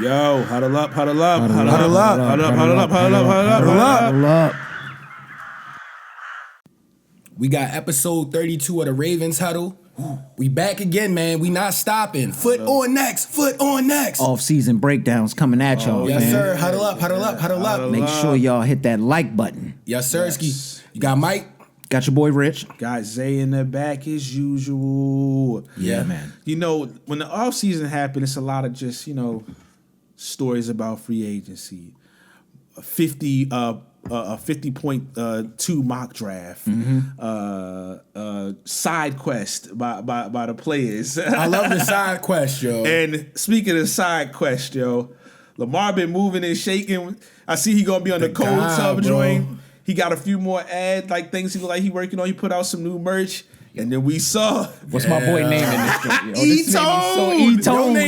Yo, huddle up, huddle up, Huddle huddle up, up, huddle up, huddle up, huddle huddle up, up, huddle up, huddle up, huddle up, huddle up. huddle up. We got episode 32 of the Ravens Huddle. We back again, man. We not stopping. Foot on next. Foot on next. Off-season breakdowns coming at y'all, Yes, man. sir. Huddle up, huddle up, huddle up. Make sure y'all hit that like button. Yes, sir. Yes. You got Mike? Got your boy Rich. Got Zay in the back as usual. Yeah, man. You know, when the offseason happened, it's a lot of just, stories about free agency. A 50.2 mock draft. Side quest by the players. I love the side quest, yo. And speaking of side quest, yo, Lamar been moving and shaking. I see he gonna be on the cold tub joint. He got a few more things he look like he working on. He put out some new merch. And then we saw What's my boy name in this joint? E-Tone,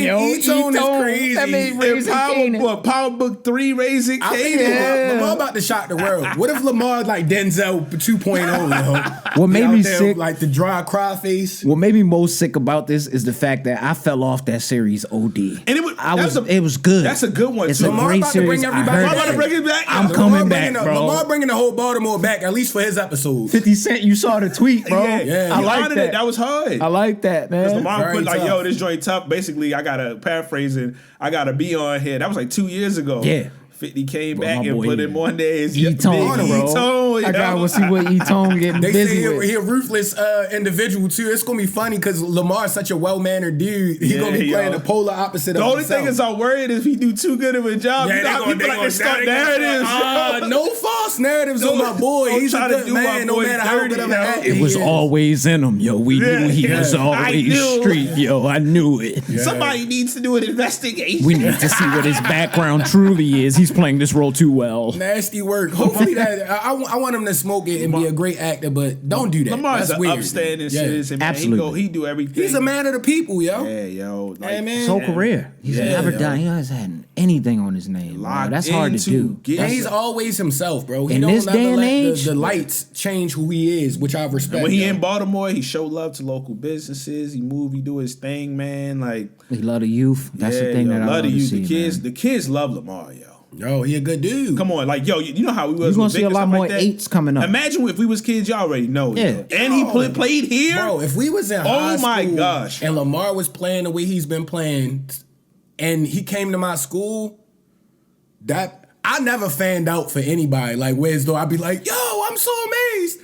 yo. E-Tone is crazy. That made Raising Canaan. Power Book 3 Raising I think Canaan. Lamar about to shock the world. What if Lamar like Denzel 2.0, yo? What made me sick, like the dry cry face. what made me most sick about this is the fact that I fell off that series OD. And it was good. That's a good one, It's too. a Lamar great about to bring series. I everybody heard back. About to bring it back. I'm Lamar coming back, bro. Lamar bringing the whole Baltimore back, at least for his episode. 50 Cent, you saw the tweet, bro. Yeah. I He like honored that. it. That was hard. I like that, man. Lamar Very put like, tough. yo, this joint tough. Basically, I gotta paraphrasing. I gotta be on here. That was like 2 years ago. Yeah. 50 came Bro, back my and boy put him on there. It's E-Tone, big bro. E-Tone, I gotta see what E-Tone getting They busy say with. he a ruthless individual too. It's gonna be funny because Lamar's such a well-mannered dude. He's gonna be playing yo. the polar opposite The of only himself. thing is, I'm worried if he do too good of a job. Yeah, You know how people like to start narratives. No false narratives on my boy. Don't He's a try to good do my man, no boy matter how dirty, good of yo. an actor It was he is. always in him, yo. We knew he Yeah. was I always knew. street, yo. I knew it. Somebody needs to do an investigation. We need to see what his background truly is. He's playing this role too well. Nasty work. Hopefully that I want him to smoke it and be a great actor, but don't do that. Lamar's That's an weird. upstanding Yeah. citizen, man. Absolutely. He do everything. He's a man of the people, yo. Yeah, yo. Hey, man. His whole career. He's never yo. done. He hasn't had anything on his name, bro. Locked That's hard to into do. get- And he's always himself, bro. He In don't this never day and let age? the lights change who he is, which I respect. When he yo. in Baltimore, he show love to local businesses. He do his thing, man. Like, He love the youth. That's the thing that I love to you. see, The kids love Lamar, yo. Yo, he a good dude. Come on, like, yo, you know how we was. You're gonna with see Vic a and lot stuff more like that? eights coming up. Imagine if we was kids, y'all already know. Yeah. Yo. And he played here. Bro, if we was in high Oh my school gosh. and Lamar was playing the way he's been playing and he came to my school, that I never fanned out for anybody. Like, whereas though I'd be like, yo, I'm so amazed.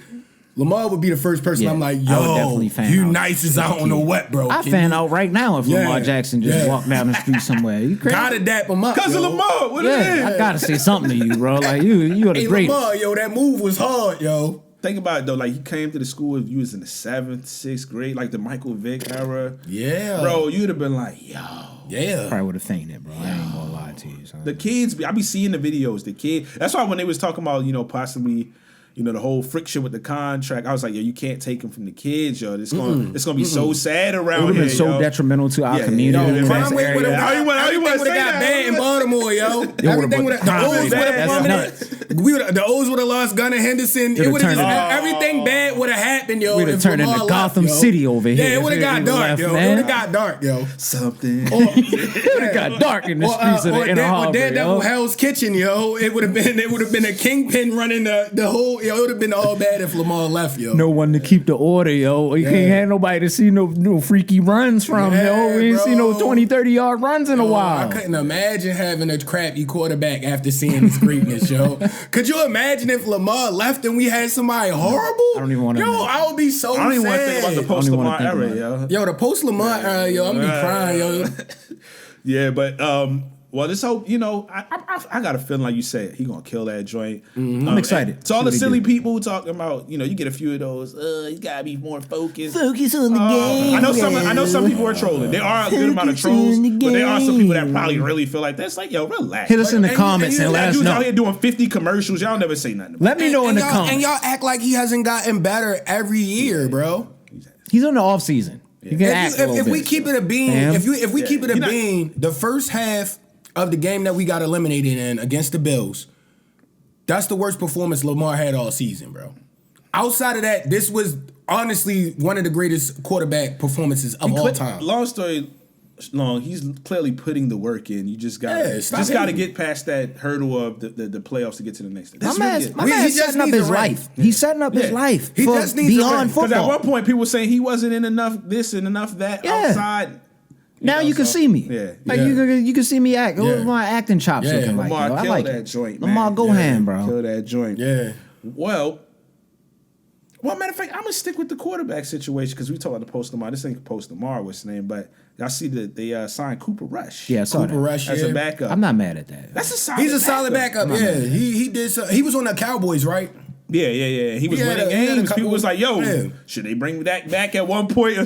Lamar would be the first person Yeah, I'm like, I would yo, definitely fan you out. nice as out on the wet, bro. I Can fan you- out right now if Yeah, Lamar Jackson just yeah. walked down the street somewhere. You crazy? Gotta dap him up. Because of yo. Lamar. What it Yeah, I is? gotta say something to you, bro. Like you are the Hey, greatest. Lamar, yo, that move was hard, yo. Think about it, though. Like, you came to the school if you was in the 7th, 6th grade, like the Michael Vick era. Yeah. Bro, you'd have been like, yo. Yeah. Probably would have fainted, bro. I ain't gonna lie to you, son. The kids, I be seeing the videos. The kid. That's why when they was talking about, possibly, the whole friction with the contract, I was like, yo, you can't take him from the kids, yo. It's gonna be so sad It around would here. have been so yo. detrimental to our Yeah, community yo, in crime this rate area. would've- I didn't wanna everything say would have got that. bad in Baltimore, yo. Everything would have. The O's would have That's plummeted. The O's would have lost Gunnar Henderson. It would have turned just it- everything bad would have happened, yo. We'd have if turned Lamar into left, Gotham yo. City over here. Yeah, it would have got If he dark, left, yo. It man. would have got dark, yo. Something. It would have got dark in the streets of the inner or harbor, Daredevil yo. Hell's Kitchen, yo. It would have been a kingpin running the whole. Yo, it would have been all bad if Lamar left, yo. No one to keep the order, yo. You can't have nobody to see no freaky runs from, yo. We ain't bro. seen no 20, 30-yard runs in a I while. couldn't imagine having a crappy quarterback after seeing his greatness, yo. Could you imagine if Lamar left and we had somebody horrible? I don't even wanna Yo, know. I would be so I don't even want to sad. think about the I don't even wanna post-Lamar think era, about yo. Yo, the post Lamar era, yo, I'm gonna be crying, yo. Yeah, but well, this whole I got a feeling like you said he gonna kill that joint. I'm excited. To all See the what he silly do. people talking about, you get a few of those. You gotta be more focused. Focus on the game. I know some people are trolling. There are a good amount of Focus on trolls, the but there are some people that game. probably really feel like that's like, yo, relax. Hit us in the And comments you- and and let us Dudes out know. here doing 50 commercials. Y'all never say nothing. Let me know in the And comments. y'all act like he hasn't gotten better every year, bro. He's in the off season. You can act a little If we bit. keep it a bean, Damn. if we keep it a You're not- bean, the first half of the game that we got eliminated in against the Bills, that's the worst performance Lamar had all season, bro. Outside of that, this was honestly one of the greatest quarterback performances of all time. Long story long. He's clearly putting the work in. You just got to get past that hurdle of the playoffs to get to the next thing. My man's setting up his life. He's setting up his life. He just needs beyond football. Because at one point, people were saying he wasn't in enough this and enough that outside. Now you can see me. You can see me act. What was my acting chops looking like? Lamar, I like that joint, man. Lamar, go ham, bro. Kill that joint. Yeah. Well, matter of fact, I'm gonna stick with the quarterback situation because we talked about the post Lamar. This ain't post Lamar, what's his name, but y'all see that they signed Cooper Rush. Yeah, I saw Cooper Rush as a backup. I'm not mad at that. That's a solid. He's a solid backup. Yeah, he did. He was on the Cowboys, right? Yeah. He was winning games. People was like, "Yo, should they bring that back at one point?"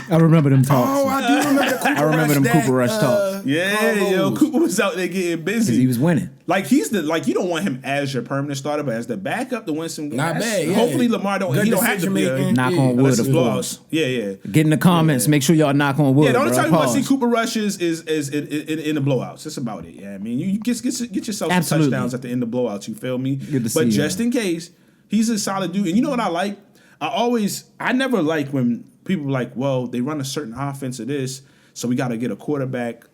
I remember them talks. Oh, I do remember the Cooper I remember them Cooper Rush talks. Cooper was out there getting busy because he was winning. Like you don't want him as your permanent starter, but as the backup to win some games. Not bad. Yeah. Hopefully Lamar don't have to be knock on wood. Of course. Yeah. Get in the comments. Make sure y'all knock on wood. Yeah, the only time you want to see Cooper Rush is in the blowouts. That's about it. Yeah, I mean you get yourself some touchdowns at the end of blowouts. You feel me? But just in case, he's a solid dude. And you know what I like? I never like when people are like, well, they run a certain offense of this, so we got to get a quarterback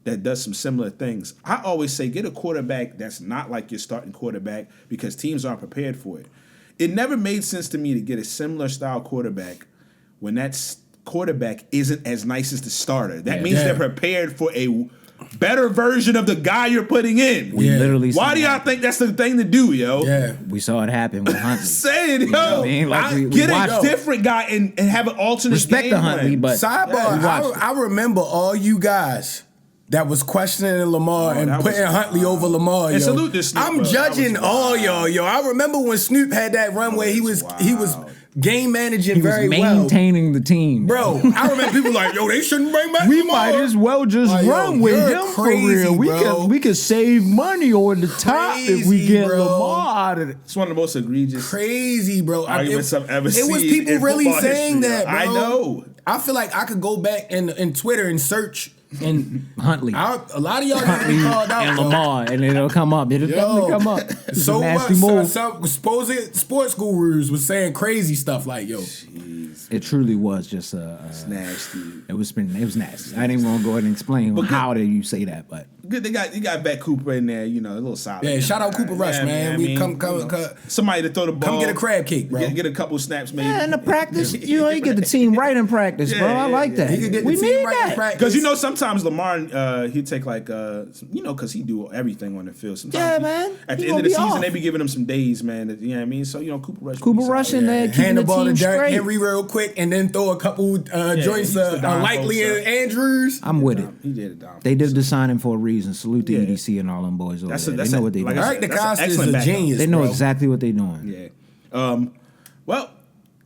that does some similar things. I always say get a quarterback that's not like your starting quarterback because teams aren't prepared for it. It never made sense to me to get a similar style quarterback when that quarterback isn't as nice as the starter. That means they're prepared for a better version of the guy you're putting in. We literally. Why do y'all think that's the thing to do, yo? Yeah, we saw it happen with Huntley. Say it, yo. You know what I mean? Like we get a different guy and have an alternate respect game the Huntley, but sidebar. I remember all you guys that was questioning Lamar and putting Huntley over Lamar. And salute this Snoop, I'm judging all y'all, yo. I remember when Snoop had that run where he was game managing very well. Maintaining the team. Bro, I remember people like, yo, they shouldn't bring back we Lamar. might as well just run with him crazy, for real. We could save money on the top if we get Lamar out of it. It's one of the most egregious crazy, bro. arguments I've ever seen. It was people really saying history, that, bro. I know. I feel like I could go back in Twitter and search and Huntley. A lot of y'all need to be called out. And Lamar, and it'll come up. It'll definitely come up. It's so a nasty much. move. Some supposed sports gurus was saying crazy stuff like, yo. Jeez. It truly was just it's nasty. It was nasty. I ain't even gonna go ahead and explain how did you say that, but good. You got back Cooper in there, a little solid. Yeah, shout out Cooper Rush, man. We come. Somebody to throw the ball. Come get a crab cake, bro. Get a couple snaps, maybe. Yeah, in the practice, you get the team right in practice, bro. I like that. He could get the team right in practice. Because sometimes Lamar, he'd take because he do everything on the field. Sometimes man. At the end of the season, they be giving him some days, man. You know what I mean? So Cooper Rush in there, keeping hand the ball team to Derrick straight. Henry real quick, and then throw a couple joints Likely and Andrews. I'm with it. He did it. They did the signing for a reason. Salute to EDC and all them boys over there. They know what they doing. Eric DeCosta is a genius. They know exactly what they doing. Yeah. Well,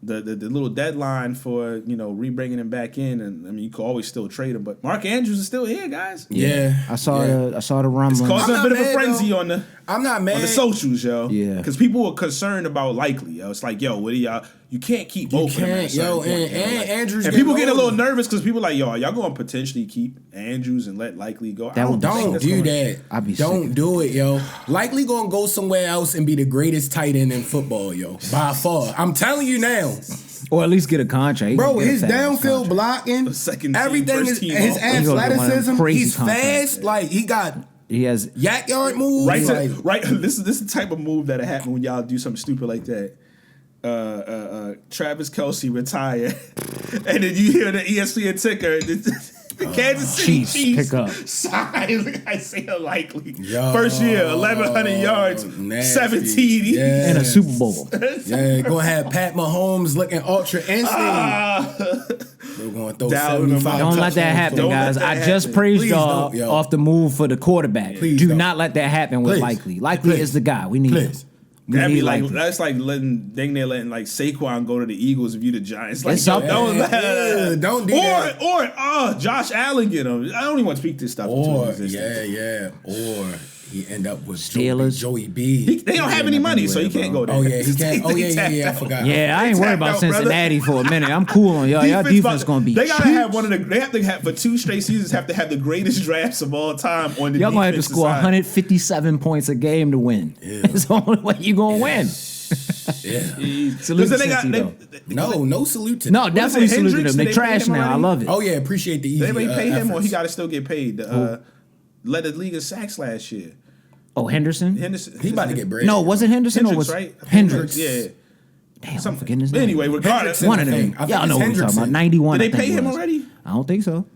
the little deadline for re-bringing him back in, and I mean you could always still trade him, but Mark Andrews is still here, guys. Yeah. I saw the rumblings. It's causing a bit of a frenzy on the. I'm not mad on the socials, yo. Yeah, because people were concerned about Likely. Yo, it's like, yo, what do y'all? You can't keep both of them. Yo, and Andrews. And people getting a little nervous because people like, yo, are y'all going to potentially keep Andrews and let Likely go? Don't do that. Don't do it, yo. Likely gonna go somewhere else and be the greatest tight end in football, yo. By far, I'm telling you now. Or at least get a contract. Bro, his downfield blocking, everything is his athleticism. He's fast. Like he has yak yard moves. Right. This is the type of move that'll happen when y'all do something stupid like that. Travis Kelce retired, and then you hear the ESPN ticker. The Kansas City Chiefs pick up. Sign Isaiah Likely. First year, 1,100 yards, nasty. 17 and a Super Bowl. Gonna have Pat Mahomes looking ultra instinct. We're going to throw 75. Don't let that happen, guys. I just praised y'all off the move for the quarterback. Do not let that happen with Likely. Likely is the guy. We need him. That'd be that's like letting Saquon go to the Eagles if you the Giants. Like, don't do that. Or Josh Allen get him. I don't even want to speak this stuff. Or he end up with Joey B. They don't have any money, so he can't go there. Oh yeah, he can't. I forgot. Yeah, I ain't worried about Cincinnati for a minute. I'm cool on y'all. Y'all defense gonna be. They gotta have They have to have for 2 straight seasons. Have to have the greatest drafts of all time on the. Y'all gonna have to score 157 points a game to win. It's the only way you gonna win. Yeah. Salute to Cincy, though. No salute to No, definitely salute to them. They trash now. I love it. Oh, yeah, appreciate the easy Did anybody pay him, efforts. or he got to still get paid? Led the league in sacks last year. Oh, Henderson? He about to get bread. No, was it Henderson or was right? Hendricks? Yeah. Damn, I'm forgetting his name. Anyway, regardless, One of them. Y'all know what we're talking about. 91. Did they pay him already? I don't think so.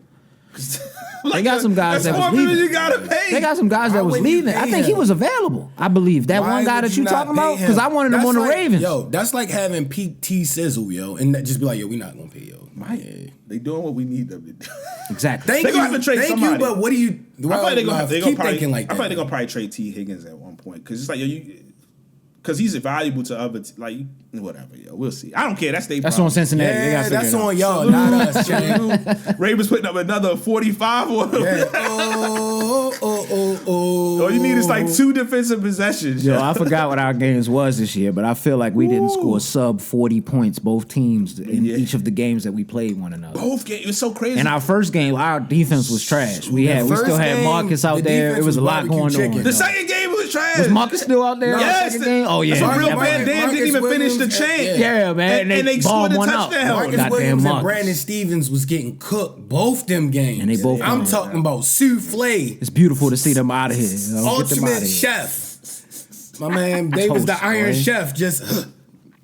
They got some guys that was leaving. You gotta pay. They got some guys that was leaving. I think he was available. I believe that one guy that you talking about, because I wanted him on the Ravens. Yo, that's like having Pete T Sizzle, yo, and just be like, yo, we not gonna pay, yo. Right. Yeah. They doing what we need them to do. Exactly. Thank you, have to trade somebody. but what do you? Well, I feel like they're gonna probably thinking like that. I feel like they're gonna probably trade T Higgins at one point because it's like because he's valuable to other whatever. Yo, we'll see. I don't care. That's their problem. on Cincinnati. Yeah, that's on y'all, not us. Ravens putting up another 45 on them. Yeah. All you need is like 2 defensive possessions. Yo, I forgot what our games was this year, but I feel like we didn't score sub 40 points both teams in each of the games that we played one another. Both games, it was so crazy. In our first game, our defense was trash. We still had Marcus out there. It was a lot going on. The second game was trash. Was Marcus still out there? Yes. The second game? Oh yeah. That's what real Van Dam didn't even finish the chain. Yeah, man. And they scored a touchdown. Marcus Williams and Brandon Stevens was getting cooked both them games. And they both. I'm talking about souffle. It's beautiful to see them out of here. Ultimate chef. My man, they was the Iron Chef. Just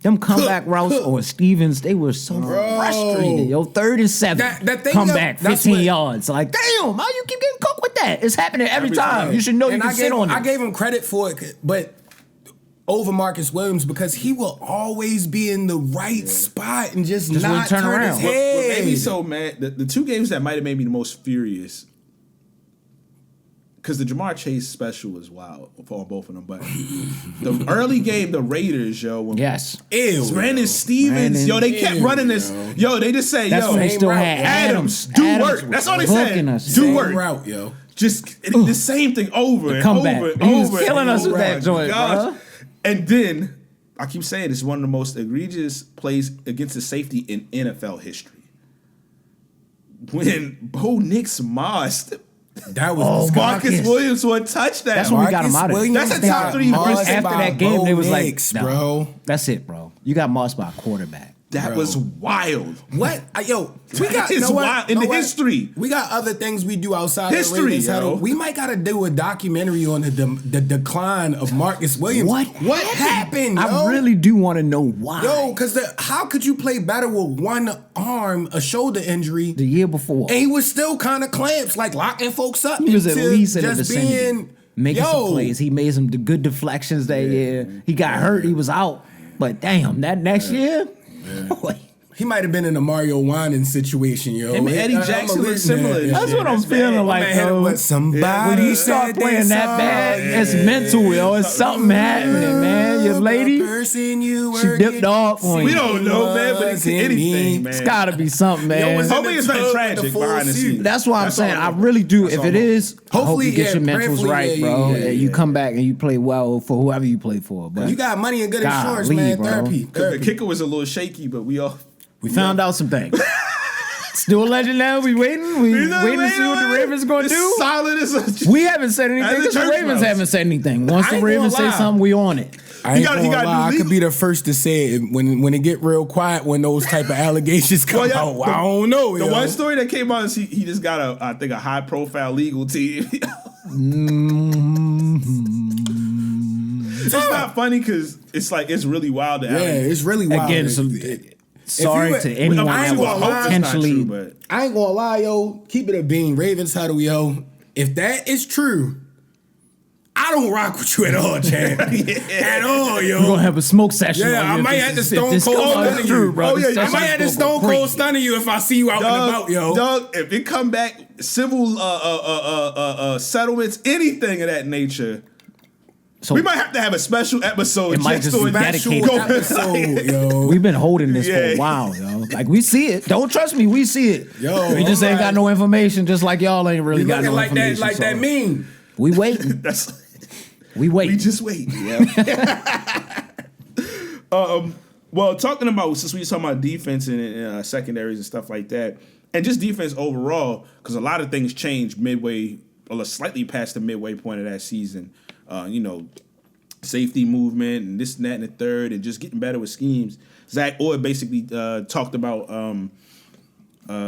them comeback routes or Stevens, they were so frustrated. Yo, 3rd and 7, comeback 15 yards. Like, damn, how you keep getting cooked with that? It's happening every time. You should know you can sit on it. I gave him credit for it, but over Marcus Williams because he will always be in the right spot and just not turn around. What made me so mad, the 2 games that might have made me the most furious, because the Jamar Chase special was wild for both of them, but the early game, the Raiders, yo. Brandon Stevens, they kept running this. Yo, they just say, that's when they still had Adams. Do work. That's all they said. Do work. Route, yo. Just the same thing over and over and over. He was killing us with that joint, bro. And then, I keep saying, this is one of the most egregious plays against the safety in NFL history. When Bo Nix mossed that was Marcus Williams for a touchdown. That's when we got him out of there. That's a top 3 after that game, they was like, bro. That's it, bro. You got mossed by a quarterback. That was wild. What? Yo, we got wild in the history. We got other things we do outside of Ravens Huddle. We might got to do a documentary on the decline of Marcus Williams. What happened? I really do want to know why. Yo, because how could you play better with one arm, a shoulder injury, the year before, and he was still kind of clamps, like locking folks up. He was at least in the vicinity, making some plays. He made some good deflections that year. He got hurt. He was out. But damn, that next year. He might have been in a Mario Winan situation, yo. Him and Eddie Jackson look similar. That's what I'm feeling like, though. When you start playing that bad, it's mental, yo. It's something happening, man. Your lady, she dipped off on you. We don't know, man, but it's anything, man. It's got to be something, man. Hopefully it's not tragic behind the scenes. That's why I'm saying I really do. If it is, hopefully you get your mentals right, bro. And you come back and you play well for whoever you play for. But you got money and good insurance, man. Therapy. The kicker was a little shaky, but we found out some things. Still a legend now. We waiting. We waiting to see what the Ravens going to do. Solid as we haven't said anything because the Ravens haven't said anything. Once the Ravens say something, we on it. I could be the first to say it when it get real quiet when those type of allegations come out. I don't know. The one story that came out is he just got a high profile legal team. It's not funny because it's really wild. It's really wild. Again, sorry to anyone that was potentially. I ain't gonna lie, yo. Keep it a bean. Ravens Huddle, yo. If that is true, I don't rock with you at all, Chad. At all, yo. We're gonna have a smoke session. Yeah, I might have to stone cold stun you, bro. I might have to stone cold stun you if I see you out and about, yo. Doug, if it come back civil settlements, anything of that nature. So we might have to have a special episode. It might just be dedicated. Yo. We've been holding this for a while, yo. Like we see it. Don't trust me, we see it. Yo, we just ain't got no information. Just like y'all ain't really got no information. Like that meme. We waiting. We wait. We just wait. Yeah. Well, talking about since we were talking about defense and secondaries and stuff like that, and just defense overall, because a lot of things changed midway, or slightly past the midway point of that season. safety movement and this and that and the third, and just getting better with schemes. Zach Orr basically talked about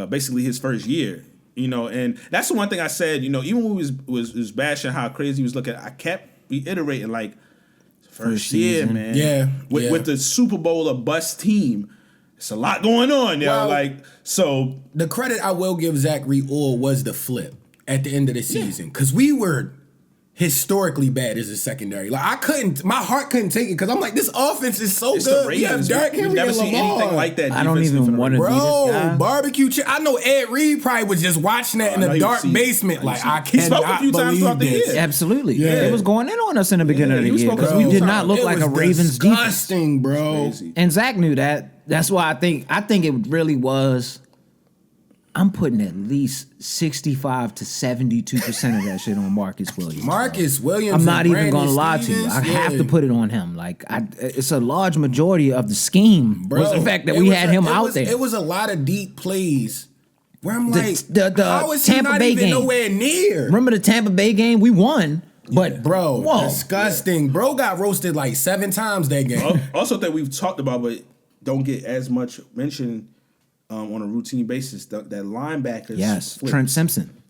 basically his first year, and that's the one thing I said, even when we was bashing how crazy he was looking, I kept reiterating like first year, man. Yeah. With the Super Bowl or bust team. It's a lot going on, so the credit I will give Zachary Orr was the flip at the end of the season, because we were historically bad as a secondary. Like my heart couldn't take it, because I'm like, this offense is so good. We have Derrick Henry never and seen Lamar. anything like that. I don't even want to be this guy. Barbecue chicken. I know Ed Reed probably was just watching that in a dark basement. Like, I cannot believe this. Absolutely. Yeah. It was going in on us in the beginning of the year, because we did not look like a Ravens defense. Disgusting, bro. And Zach knew that. That's why I think it really was. I'm putting at least 65 to 72% of that shit on Marcus Williams. Marcus Williams. I'm not even gonna lie to you. I have to put it on him. Like, it's a large majority of the scheme was the fact that we had him out there. It was a lot of deep plays where I'm like, the how is Tampa he not Bay even game. nowhere near? Remember the Tampa Bay game? We won. But disgusting. Bro got roasted like 7 times that game. Also that we've talked about, but don't get as much mention on a routine basis. That linebackers. Yes, flipped. Trent Simpson.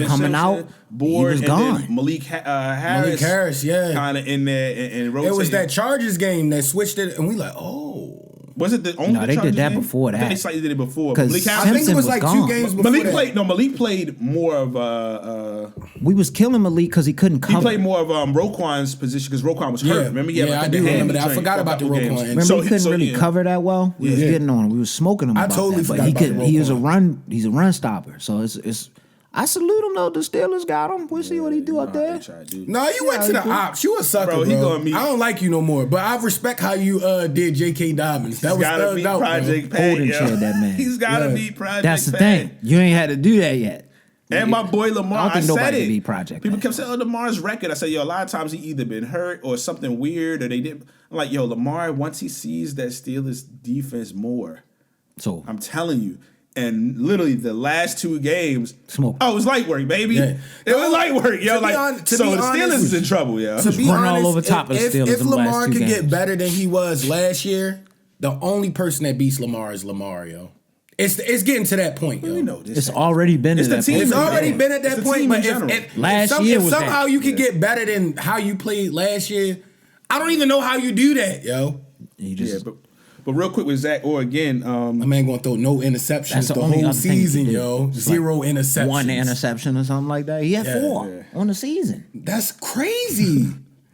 Coming out, bored, he was and gone. Then Malik Harris, kind of in there and rotating. It was that Chargers game that switched it, and we like, oh. Was it the only? No, they did that game? before that. I think they slightly did it before. I think it was like gone. 2 games before Malik played more of. We was killing Malik because he couldn't cover. He played more of Roquan's position because Roquan was hurt. Remember? I do remember that. I forgot about the Roquan. Remember, he couldn't really cover that well. We was getting on him. We was smoking him. I totally forgot about Roquan. He is a run. He's a run stopper. So it's. I salute him though. The Steelers got him. We'll see what he do up there. No, you went to the ops. You a sucker, bro. I don't like you no more. But I respect how you did J.K. Dobbins. That was thugged out. Project Pat, Holden shared that man. He's got to be Project Pat. That's the thing. You ain't had to do that yet. And my boy Lamar, I don't think nobody said can it. be Project People Pat. kept saying, Lamar's record. I said, a lot of times he either been hurt or something weird or they didn't. I'm like, Lamar, once he sees that Steelers defense more, so I'm telling you. And literally the last 2 games, smoke. Oh, it was light work, baby. Yeah. It was light work, yo. The Steelers is in trouble, yo. To be honest, all over top of the Steelers. If Lamar could get better than he was last year, the only person that beats Lamar is Lamar, yo. It's getting to that point, yo. It's already been at that point. It's already been at that point. But if somehow you could get better than how you played last year, I don't even know how you do that, yo. But real quick with Zach Orr again, my man gonna throw no interceptions the whole season, yo. 0 interceptions. 1 interception or something like that. He had 4 on the season. That's crazy.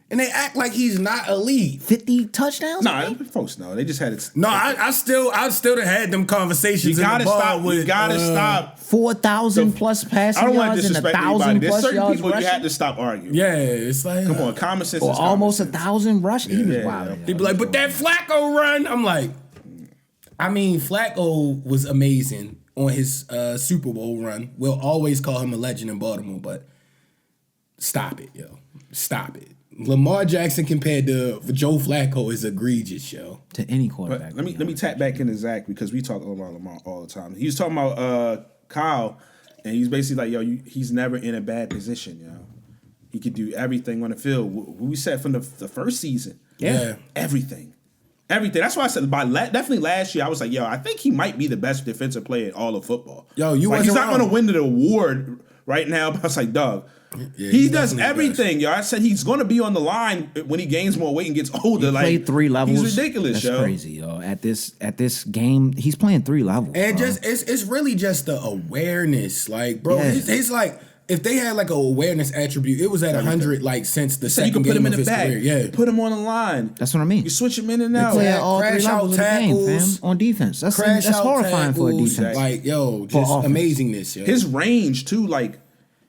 And they act like he's not elite. 50 touchdowns? Nah, folks, no. They just had it. No, I still had them conversations. You gotta stop. You gotta stop. 4,000 plus passing yards and 1,000 There's plus certain yards people rushing. you have to stop arguing. Yeah, it's like come on, common sense. Or is almost sense. 1,000 rushing. He was wild. They be like, but that Flacco run, I'm like, I mean, Flacco was amazing on his Super Bowl run. We'll always call him a legend in Baltimore, but stop it, yo. Stop it. Lamar Jackson compared to Joe Flacco is egregious, yo. To any quarterback. Let me tap back into Zach because we talk about Lamar all the time. He was talking about Kyle, and he's basically like, he's never in a bad position, yo. He could do everything on the field. We said from the first season. Yeah. Everything. That's why I said definitely last year I was like, I think he might be the best defensive player in all of football. Yo, he's not going to win the award right now, but I was like, dog. Yeah, he does everything, yo. I said he's going to be on the line when he gains more weight and gets older. He played 3 levels. He's ridiculous, That's crazy, yo. At this game, he's playing 3 levels. And it's really just the awareness, like, bro. Yeah. It's like if they had like an awareness attribute, it was at 100 like since the second game of his career. Yeah, put him on the line. That's what I mean. You switch him in and out. Play all 3 levels of the game, fam, on defense. That's horrifying for a defense. Like, yo, just amazingness, yo. His range too, like.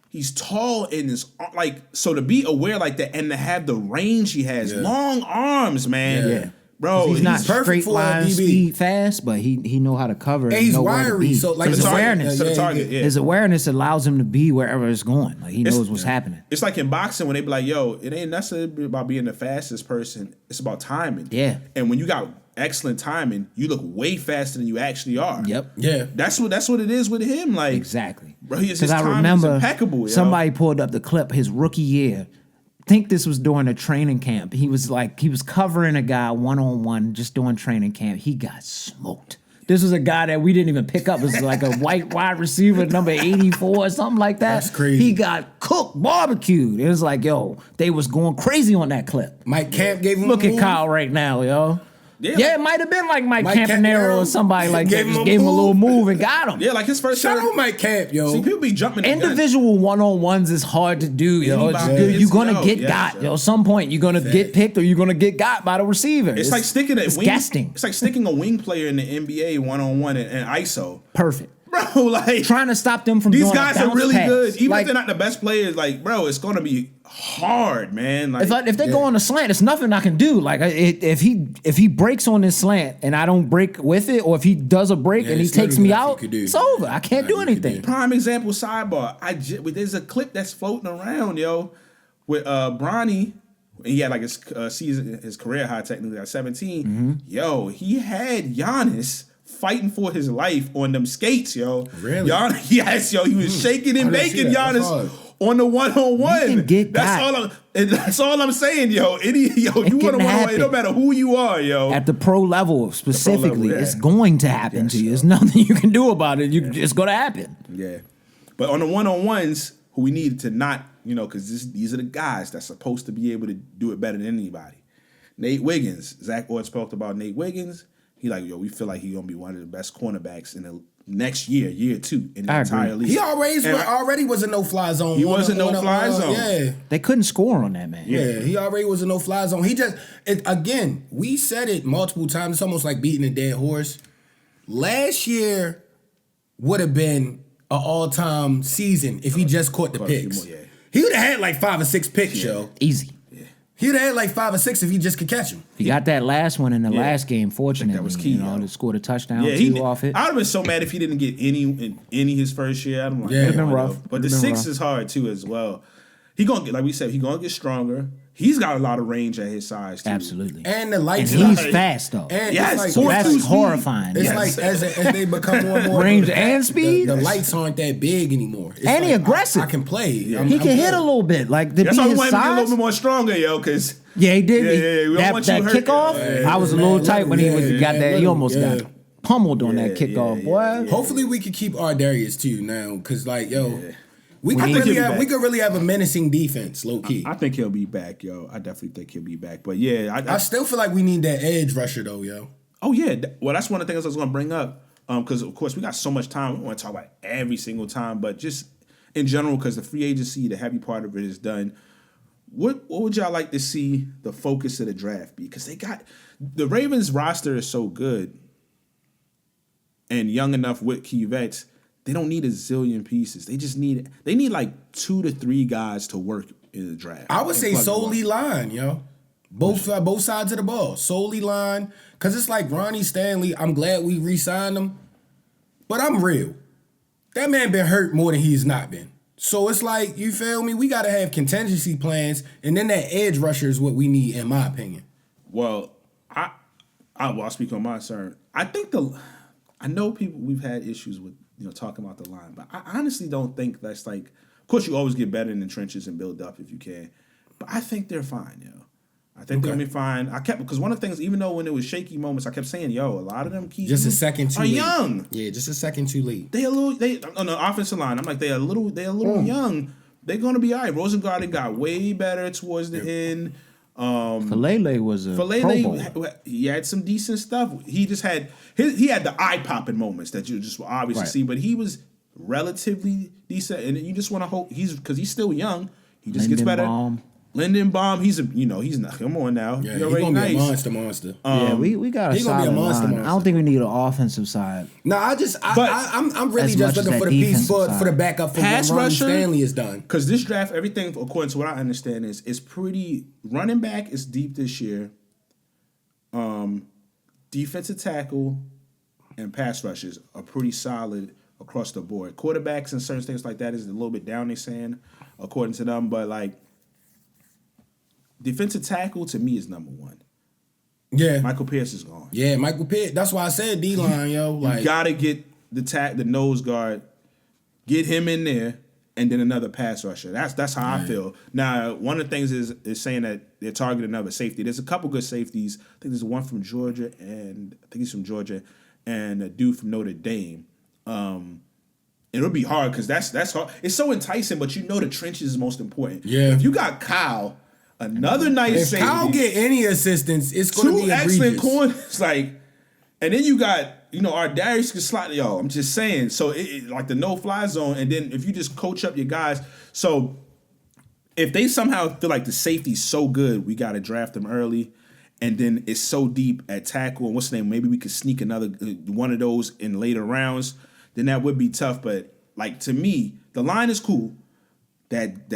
He's tall and is like, so to be aware like that and to have the range he has, long arms, man. Yeah. Bro, he's not straight line speed fast, but he know how to cover. And he's wiry, so like his awareness, his awareness allows him to be wherever it's going. Like he knows what's happening. It's like in boxing when they be like, it ain't necessarily about being the fastest person. It's about timing. Yeah. And when you got excellent timing, you look way faster than you actually are. Yep. Yeah. That's what it is with him. Like exactly. Bro, his timing is impeccable. Somebody pulled up the clip his rookie year. think this was during a training camp. He was covering a guy one-on-one just doing training camp. He got smoked. This was a guy that we didn't even pick up. It was like a white wide receiver, number 84 or something like that. That's crazy. He got cooked, barbecued. It was like, yo, they was going crazy on that clip. Mike Camp gave him Look a at move. Kyle right now, yo. Yeah, it might have been like Mike Campanaro or somebody like that. Just gave him a little move and got him. Yeah, like his first. Shout out Mike Camp, yo. See, people be jumping. Individual one-on-ones is hard to do, yo. You're gonna get got, yo. Some point you're gonna get picked or you're gonna get got by the receiver. It's like sticking it's guessing. It's like sticking a wing player in the NBA one-on-one and ISO. Perfect. Bro, like trying to stop them from these doing guys are really pass. good. Even like, if they're not the best players, like, bro, it's gonna be hard, man. Like, if they go on a slant, it's nothing I can do. Like if he breaks on this slant and I don't break with it, or if he does a break and he takes me out, it's over. I can't do anything. Prime example, sidebar. There's a clip that's floating around, yo, with Bronny. He had like his season, his career high technically at 17. Mm-hmm. Yo, he had Giannis fighting for his life on them skates, yo. Really? Yes, yo. He was shaking and baking Giannis on the one-on-one. That's all I'm saying, yo. You want to one-on-one, it don't matter who you are, yo. At the pro level specifically, it's going to happen to you. There's nothing you can do about it. It's going to happen. Yeah. But on the one-on-ones, who we needed to not, because these are the guys that's supposed to be able to do it better than anybody. Nate Wiggins. Zach Orr talked about Nate Wiggins. He like, yo, we feel like he's going to be one of the best cornerbacks in the next year 2 in the entire league. He already was a no-fly zone. He was a no-fly zone. Yeah. They couldn't score on that, man. Yeah, he already was a no-fly zone. Again, we said it multiple times. It's almost like beating a dead horse. Last year would have been an all-time season if he just caught the picks. He would have had like 5 or 6 picks, yo. Easy. He would have had like 5 or 6 if he just could catch him. He got that last one in the last game, fortunately. That was key, to score a touchdown off it. I'd have been so mad if he didn't get any his first year. I'd have been rough. But the 6 is hard too as well. He gonna get, like we said, he gonna get stronger. He's got a lot of range at his size too. Absolutely. And the lights. And he's fast though. And yes, so that's horrifying. It's like as they become more and more range and speed. The lights aren't that big anymore. It's and he aggressive. I can play. Yeah. He can hit a little bit. Like that's why we want him to get a size. little bit more stronger, yo. Because he did. Yeah. That kickoff, I was a little tight when he got that. He almost got pummeled on that kickoff, boy. Hopefully we can keep Ardarius too now, because like we could really have a menacing defense, low key. I think he'll be back, yo. I definitely think he'll be back. But yeah, I still feel like we need that edge rusher though, yo. Oh yeah, well that's one of the things I was going to bring up, because of course we got so much time. We want to talk about every single time, but just in general, because the free agency, the heavy part of it is done. What would y'all like to see the focus of the draft be? Because the Ravens roster is so good and young enough with key vets. They don't need a zillion pieces. They need like 2 to 3 guys to work in the draft. I would say solely line, yo. Both sides of the ball. Solely line. Because it's like Ronnie Stanley, I'm glad we re-signed him. But I'm real. That man been hurt more than he's not been. So it's like, you feel me? We got to have contingency plans. And then that edge rusher is what we need, in my opinion. Well, I'll speak on my concern. I know we've had issues with talking about the line, but I honestly don't think that's like. Of course, you always get better in the trenches and build up if you can, but I think they're fine, yo. I think they're gonna be fine. Because one of the things, even though when it was shaky moments, I kept saying, yo, a lot of them keys just a second too are late. young. Yeah, just a second too late. They on the offensive line. I'm like, they're a little young. They're gonna be all right. Rosengarten got way better towards the end. Falele was a Pro Bowl. He had some decent stuff. He just had he had the eye popping moments that you just will obviously see, but he was relatively decent, and you just want to hope because he's still young. He just gets better. Lindenbaum, he's not. Come on now, yeah, he's gonna be a monster. We got a solid line. I don't think we need an offensive side. No, I'm really just looking for the piece for the backup for pass when Ronnie rusher, Stanley is done. Because this draft, everything according to what I understand is pretty. Running back is deep this year. Defensive tackle and pass rushers are pretty solid across the board. Quarterbacks and certain things like that is a little bit down, they saying, according to them, but like. Defensive tackle to me is number 1. Yeah, Michael Pierce is gone. Yeah, Michael Pierce. That's why I said D-line, yo. Like, you gotta get the nose guard, get him in there, and then another pass rusher. That's how I feel. Now, one of the things is saying that they're targeting another safety. There's a couple good safeties. I think there's one from Georgia, and a dude from Notre Dame. It'll be hard because that's hard. It's so enticing, but the trenches is most important. Yeah. If you got Kyle, another nice safety. If Kyle get any assistance, it's going to be excellent egregious. corners, and then you got our Darius can slide. Yo, I'm just saying. So like the no-fly zone, and then if you just coach up your guys, so if they somehow feel like the safety's so good, we got to draft them early, and then it's so deep at tackle. And what's the name? Maybe we could sneak another one of those in later rounds. Then that would be tough. But like to me, the line is cool. That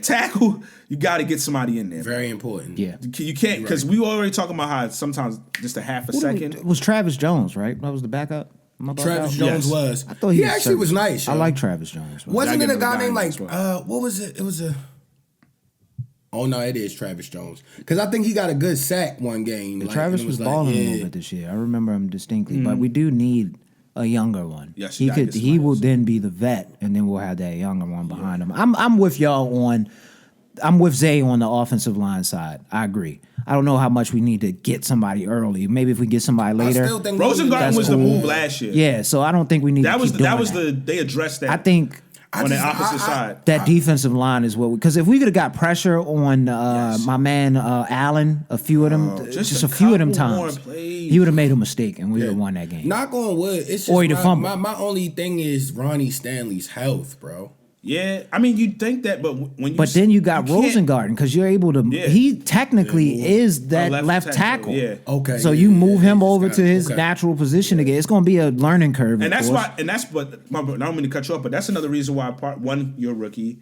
tackle, you got to get somebody in there. Very important. Yeah. You can't, because we already talking about how sometimes just a half a second. It was Travis Jones, right? That was the backup? Travis Jones was. I thought he actually was nice. I like Travis Jones. Wasn't it a guy named what was it? It was a. Oh no, it is Travis Jones. Because I think he got a good sack one game. Travis was balling a little bit this year. I remember him distinctly, but we do need a younger one. Yes, he will then be the vet, and then we'll have that younger one behind him. I'm with y'all on. I'm with Zay on the offensive line side. I agree. I don't know how much we need to get somebody early. Maybe if we get somebody later. I still think Rosengarten was cool. the move last year. Yeah, so I don't think we need. That to was keep doing that. They addressed that. I think. On the opposite side. That defensive line is what because if we could have got pressure on my man Allen, a few of them, just a few of them times, he would have made a mistake and we would have won that game. Knock on wood. It's Or he'd just have fumbled. my only thing is Ronnie Stanley's health, bro. Yeah, I mean you'd think that, but when you then you got Rosengarten because you're able to. Yeah. He technically is that left tackle. Yeah. Okay. So you move him over to his natural position again. It's going to be a learning curve. And that's why. And that's what. I don't mean to cut you off, but that's another reason why. Part one, you're a rookie,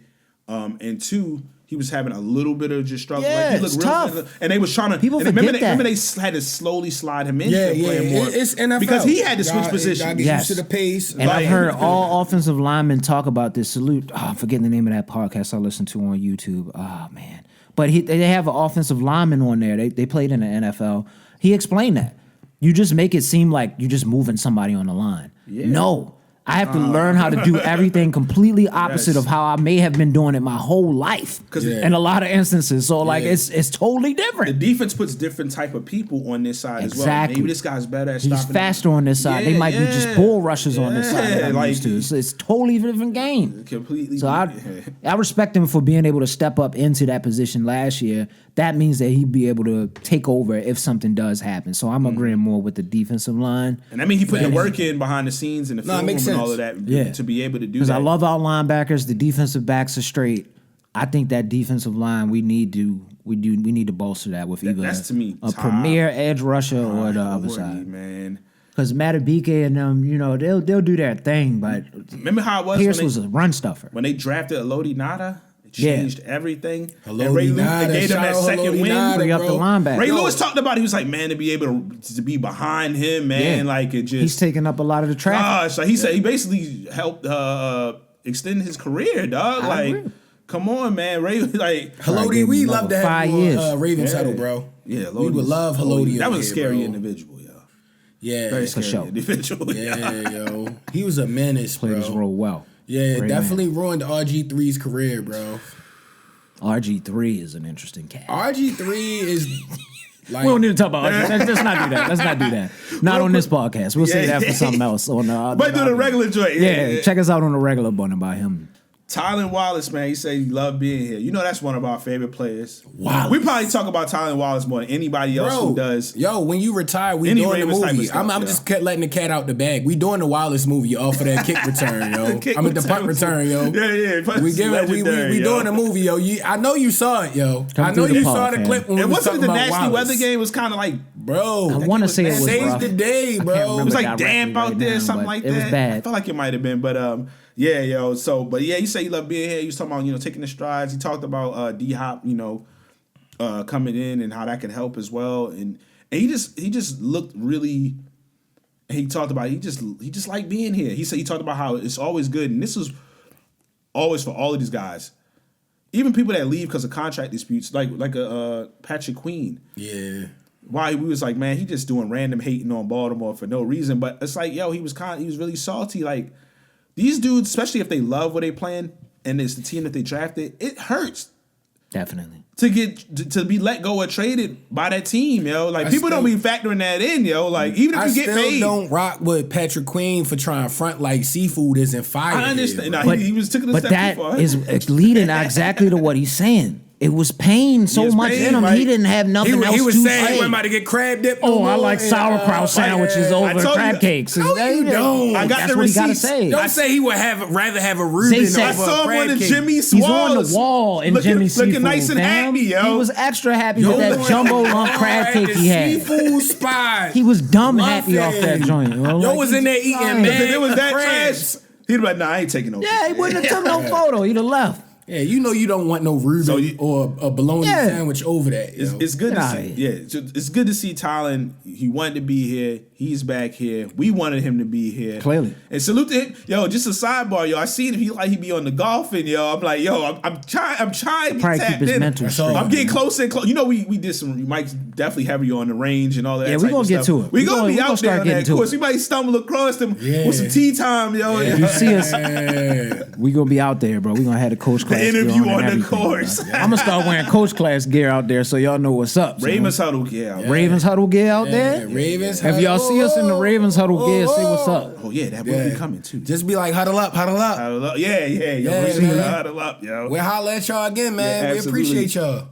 and two, he was having a little bit of just struggle. Yeah, like, he it's looked tough. And they was trying to. People and forget remember that. they had to slowly slide him into Yeah, playing more. It's NFL because he had to switch positions. Gotta get used to the pace. And I've heard all offensive linemen talk about this. I'm forgetting the name of that podcast I listen to on YouTube. Oh, man. But they have an offensive lineman on there. They played in the NFL. He explained that. You just make it seem like you're just moving somebody on the line. Yeah. No. I have to learn how to do everything completely opposite of how I may have been doing it my whole life in a lot of instances. So, it's totally different. The defense puts different type of people on this side as well. Maybe this guy's better at stopping. He's faster on this side. They might be just bull rushers on this side that I'm used to. So it's totally different game. Completely. So I respect him for being able to step up into that position last year. That means that he'd be able to take over if something does happen. So I'm agreeing more with the defensive line. And I mean, he put the work in behind the scenes and the film room and all of that to be able to do that. Because I love our linebackers. The defensive backs are straight. I think that defensive line we need to bolster that with either that's to me a premier edge rusher or the other side. Man. Because Matabike and them, they'll do their thing, but remember how it was Pierce was a run stuffer. When they drafted Elodie Nada? Changed everything. Hello, and Ray Lewis, Nada. they gave them that second win. Bring up the linebacker. Ray Lewis talked about he was like, man, to be able to be behind him, man, like it just. He's taking up a lot of the traffic. Gosh, like he said, he basically helped extend his career, dog. Come on, man, Ray. Like Haloti, we love to have 5 years. Ravens Huddle, bro. Yeah, we would love Haloti. That was a scary bro. individual, yo. Yeah, very scary individual. Yeah, yo, he was a menace, bro. Played his role well. Yeah, Great definitely ruined RG3's career, bro. RG3 is an interesting cat. RG3 is like... We don't need to talk about RG3. Let's not do that. Let's not do that. Not on this podcast. We'll save that for something else. On the, but do the regular joint. Yeah, check us out on the regular one about him. Tylan Wallace, man, he said he loved being here. You know that's one of our favorite players. Wow. We probably talk about Tylan Wallace more than anybody else who does. Yo, when you retire, we doing the movie. I'm just letting the cat out the bag. We doing the Wallace movie off of that kick return, yo. The punt return, yo. Yeah. We doing the movie, yo. I know you saw it, yo. I know you saw the clip when we was talking about Wallace. Nasty weather game was kind of like, bro. I want to say it was rough. Saves the day, bro. It was like damp out there, something like that. It was bad. I felt like it might have been, but yeah, yo. So, but yeah, he said he loved being here. He was talking about taking the strides. He talked about D Hop, coming in and how that could help as well. And he just looked really. He talked about he just liked being here. He said he talked about how it's always good, and this is always for all of these guys, even people that leave because of contract disputes, like Patrick Queen. Yeah. Why we was like, man, he just doing random hating on Baltimore for no reason. But it's like, yo, he was really salty, like. these dudes, especially if they love what they playing and it's the team that they drafted, it hurts Definitely. to be let go or traded by that team, yo. Like people don't be factoring that in, yo. Like even if you get paid, don't rock with Patrick Queen for trying to front like seafood isn't fire. I understand. Here, Nah, he was taking a step that too far. is leading exactly to what he's saying. It was pain so Yes, much pain, in him. right? He didn't have nothing else he was to saying he say. wasn't about to get crab dip. Oh, I like sauerkraut sandwiches over told crab you. cakes. No, you don't. I got That's the what he gotta receipts. say. Don't say he would rather have a Reuben said- over I saw a him crab on the cake. Jimmy He's on Swallows. the wall in looking, Jimmy's looking Seafood, nice and fam. happy, yo. He was extra happy with that jumbo lump crab cake at the he had. Seafood spot. He was dumb happy off that Loving. joint. Yo Like, was in there eating, fine. man. If it was that crabs. trash, he'd be like, nah, I ain't taking no. Yeah, he wouldn't have took no photo. He'd have left. Yeah, you know you don't want no Reuben or a bologna Yeah. sandwich over that. Yo. It's good Get to outta see. here. Yeah, it's good to see Tylen. He wanted to be here. He's back here. We wanted him to be here. Clearly. And salute to him. Yo, just a sidebar, yo. I seen him. He be on the golfing, yo. I'm like, yo, I'm trying to get Probably keep tapped his in. mental straight. I'm getting closer and closer. You know, we did some. Mike's definitely heavy on the range and all that. Yeah, we type gonna of get stuff. to it. We gonna be gonna out start there on getting that to course. it. We might stumble across them Yeah. with some tea time, yo. You see us, Yeah. we gonna be out there, bro. We gonna have the coach class gear interview and on the everything, course. bro. I'm gonna start wearing coach class gear out there so y'all know what's up. son. Ravens Huddle, yeah. Ravens Huddle gear out there. Ravens. If y'all see us in the Ravens Huddle gear, say what's up. Oh yeah, that will be coming too. Just be like, huddle up, huddle up. Huddle up. Yeah, yo. Yeah, We man. gotta huddle up, yo. We'll holler at y'all again, man. Yeah, we absolutely. appreciate y'all.